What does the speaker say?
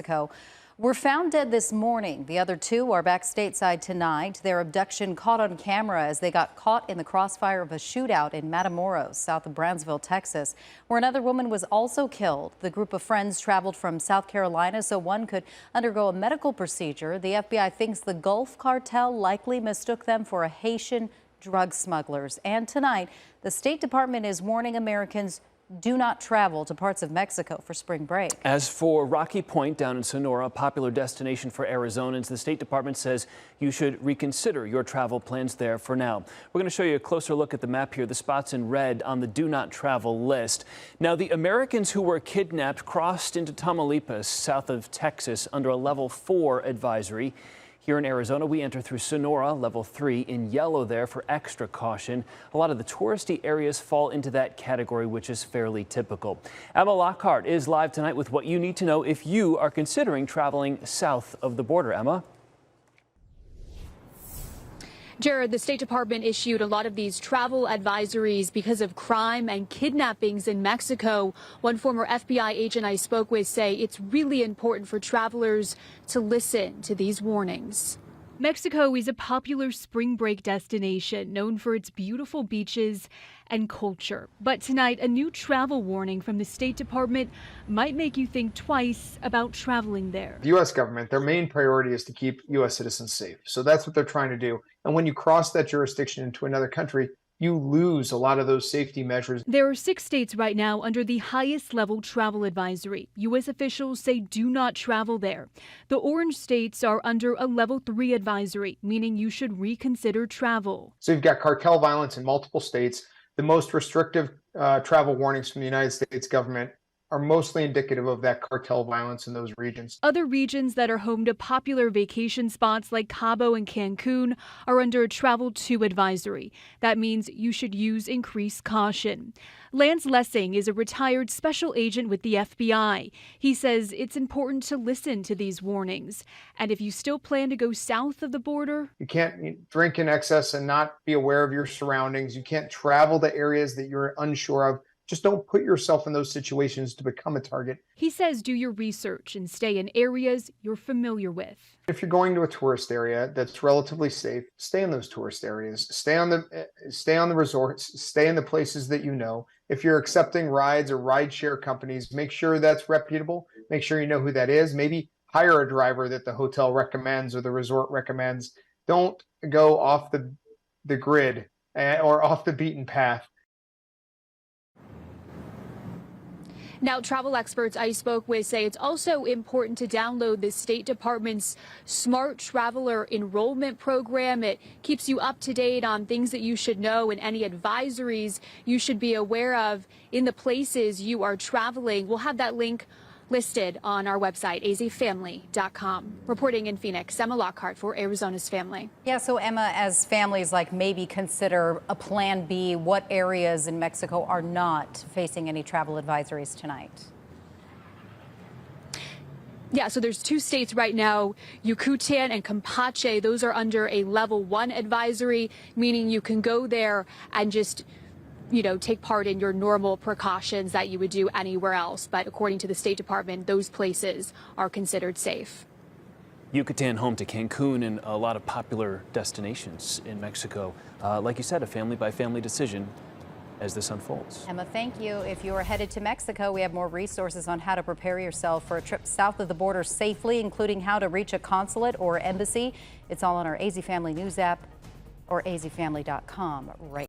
Mexico were found dead this morning. The other two are back stateside tonight. Their abduction caught on camera as they got caught in the crossfire of a shootout in Matamoros, south of Brownsville, Texas, where another woman was also killed. The group of friends traveled from South Carolina so one could undergo a medical procedure. The FBI thinks the Gulf cartel likely mistook them for a Haitian drug smugglers. And tonight, the State Department is warning Americans do not travel to parts of Mexico for spring break. As for Rocky Point down in Sonora, a popular destination for Arizonans, the State Department says you should reconsider your travel plans there for now. We're going to show you a closer look at the map here, the spots in red on the do not travel list. Now, the Americans who were kidnapped crossed into Tamaulipas, south of Texas, under a level 4 advisory. Here in Arizona, we enter through Sonora, level 3, in yellow there for extra caution. A lot of the touristy areas fall into that category, which is fairly typical. Emma Lockhart is live tonight with what you need to know if you are considering traveling south of the border. Emma? Jared, the State Department issued a lot of these travel advisories because of crime and kidnappings in Mexico. One former FBI agent I spoke with say it's really important for travelers to listen to these warnings. Mexico is a popular spring break destination known for its beautiful beaches and culture. But tonight, a new travel warning from the State Department might make you think twice about traveling there. The U.S. government, their main priority is to keep U.S. citizens safe. So that's what they're trying to do. And when you cross that jurisdiction into another country, you lose a lot of those safety measures. There are 6 states right now under the highest level travel advisory. U.S. officials say do not travel there. The orange states are under a level 3 advisory, meaning you should reconsider travel. So you've got cartel violence in multiple states. The most restrictive travel warnings from the United States government are mostly indicative of that cartel violence in those regions. Other regions that are home to popular vacation spots like Cabo and Cancun are under a Travel 2 advisory. That means you should use increased caution. Lance Lessing is a retired special agent with the FBI. He says it's important to listen to these warnings. And if you still plan to go south of the border, you can't drink in excess and not be aware of your surroundings. You can't travel to areas that you're unsure of. Just don't put yourself in those situations to become a target. He says do your research and stay in areas you're familiar with. If you're going to a tourist area that's relatively safe, stay in those tourist areas. Stay on the resorts. Stay in the places that you know. If you're accepting rides or rideshare companies, make sure that's reputable. Make sure you know who that is. Maybe hire a driver that the hotel recommends or the resort recommends. Don't go off the grid or off the beaten path. Now, travel experts I spoke with say it's also important to download the State Department's Smart Traveler Enrollment Program. It keeps you up to date on things that you should know and any advisories you should be aware of in the places you are traveling. We'll have that link listed on our website, azfamily.com. Reporting in Phoenix, Emma Lockhart for Arizona's Family. Yeah, so Emma, as families maybe consider a plan B, what areas in Mexico are not facing any travel advisories tonight? Yeah, so there's 2 states right now, Yucatan and Campeche. Those are under a level 1 advisory, meaning you can go there and just take part in your normal precautions that you would do anywhere else. But according to the State Department, those places are considered safe. Yucatan, home to Cancun and a lot of popular destinations in Mexico. Like you said, a family-by-family decision as this unfolds. Emma, thank you. If you are headed to Mexico, we have more resources on how to prepare yourself for a trip south of the border safely, including how to reach a consulate or embassy. It's all on our AZ Family News app or azfamily.com right